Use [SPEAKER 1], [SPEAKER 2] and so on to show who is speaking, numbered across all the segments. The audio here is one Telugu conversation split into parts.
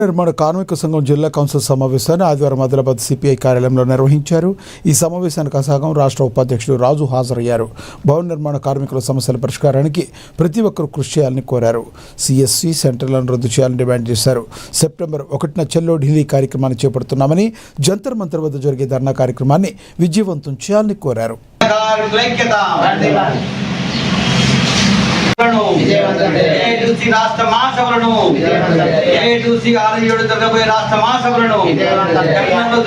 [SPEAKER 1] నిర్మాణ కార్మిక సంఘం జిల్లా కౌన్సిల్ సమావేశాన్ని ఆదివారం ఆదిలాబాద్ సిపిఐ కార్యాలయంలో నిర్వహించారు. ఈ సమావేశానికి సంఘం రాష్ట్ర ఉపాధ్యక్షుడు రాజు హాజరయ్యారు. భవన నిర్మాణ కార్మికుల సమస్యల పరిష్కారానికి ప్రతి ఒక్కరూ కృషి చేయాలని కోరారు. సిఎస్సి సెంటర్లను రద్దు చేయాలని డిమాండ్ చేశారు. సెప్టెంబర్ 1న చల్లో ఢిల్లీ కార్యక్రమాన్ని చేపడుతున్నామని, జంతర్ మంతర్ వద్ద జరిగే ధర్నా కార్యక్రమాన్ని విజయవంతం చేయాలని కోరారు.
[SPEAKER 2] రాష్ట్ర మహాసభలను జరగబోయే రాష్ట్ర మహాసభలను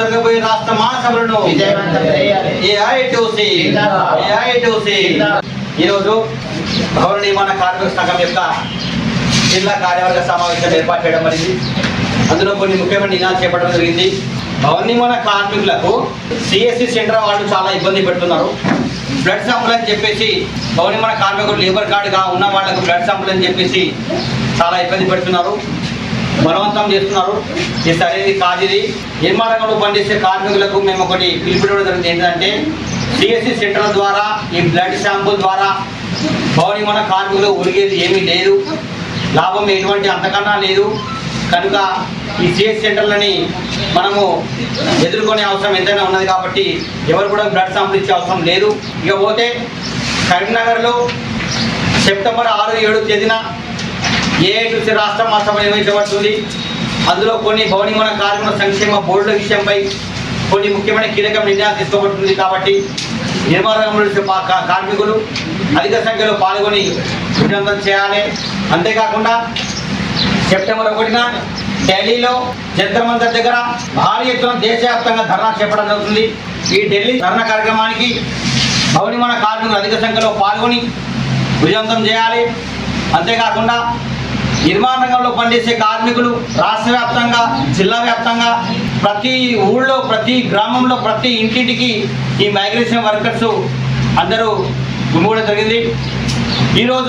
[SPEAKER 2] జరగబోయే రాష్ట్ర మహాసభలను ఈరోజు భవన నిర్మాణ కార్మిక సంఘం యొక్క జిల్లా కార్యవర్గ సమావేశం ఏర్పాటు చేయడం జరిగింది. అందులో కొన్ని ముఖ్యమైన నిర్ణయాలు చేపట్టడం జరిగింది. భవన నిర్మాణ కార్మికులకు సిఎస్సి సెంటర్ వాళ్ళు చాలా ఇబ్బంది పెడుతున్నారు. బ్లడ్ శాంపుల్ అని చెప్పేసి భవన నిర్మాణ కార్మికులు లేబర్ కార్డుగా ఉన్న వాళ్ళకు బ్లడ్ శాంపుల్ అని చెప్పేసి చాలా ఇబ్బంది పెడుతున్నారు, బలవంతం చేస్తున్నారు. ఇది సరైనది కాదు. ఇది నిర్మాణ రంగంలో పనిచేసే కార్మికులకు మేము ఒకటి పిలుపుకోవడం జరిగింది. ఏంటంటే సిఎస్సి సెంటర్ల ద్వారా ఈ బ్లడ్ శాంపుల్ ద్వారా భవన నిర్మాణ కార్మికులు ఒరిగేది ఏమీ లేదు, లాభం ఎటువంటి అంతకన్నా లేదు. కనుక ఈ సిఎస్ సెంటర్లని మనము ఎదుర్కొనే అవసరం ఎంతైనా ఉన్నది. కాబట్టి ఎవరు కూడా బ్లడ్ శాంపుల్ ఇచ్చే అవసరం లేదు. ఇక పోతే కరీంనగర్లో సెప్టెంబర్ 6-7 తేదీన ఏఐటీసీ రాష్ట్ర మహాసభ నిర్వహించబడుతుంది. అందులో కొన్ని భవన నిర్మాణ కార్మికుల సంక్షేమ బోర్డుల విషయంపై కొన్ని ముఖ్యమైన కీలక నిర్ణయాలు తీసుకోబడుతుంది. కాబట్టి నిర్మాణ రంగంలో కార్మికులు అధిక సంఖ్యలో పాల్గొని విజయవంతం చేయాలి. అంతేకాకుండా సెప్టెంబర్ 1న ఢిల్లీలో జంతర్ మంతర్ దగ్గర భారీ ఎత్తున దేశవ్యాప్తంగా ధర్నా చేపట్టడం జరుగుతుంది. ఈ ఢిల్లీ ధర్నా కార్యక్రమానికి భవన నిర్మాణ కార్మికులు అధిక సంఖ్యలో పాల్గొని విజయవంతం చేయాలి. అంతేకాకుండా నిర్మాణ రంగంలో పనిచేసే కార్మికులు రాష్ట్ర వ్యాప్తంగా, జిల్లా వ్యాప్తంగా, ప్రతి ఊళ్ళో, ప్రతి గ్రామంలో, ప్రతి ఇంటింటికి ఈ మైగ్రేషన్ వర్కర్స్ అందరూ గుమిగూడడం జరిగింది. ఈరోజు